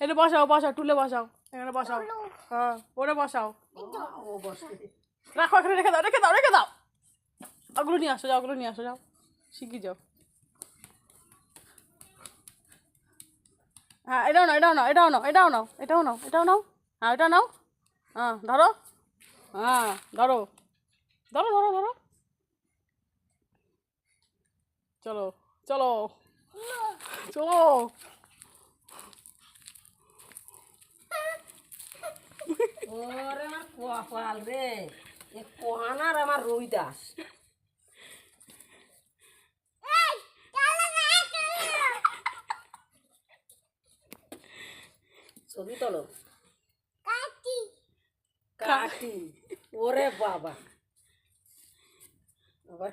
এখানে বসাও বসাও টুলে বসাও এখানে বসাও হ্যাঁ ওরে বসাও রাখো এখানে রেখে দাও রেখে দাও রেখে দাও ওগুলো নিয়ে আসো যাও ওগুলো নিয়ে আসো যাও শিখিয়ে যাও হ্যাঁ এটাও নাও এটাও নাও এটাও নাও এটাও নাও এটাও নাও এটাও নাও হ্যাঁ এটা নাও হ্যাঁ ধরো হ্যাঁ ধরো ধরো ধরো ধরো চলো চলো চলো ওরে আমার কপাল রে এ কোহানার আমার রুই দাস ছবি তোলো কাটি ওরে বাবা আবার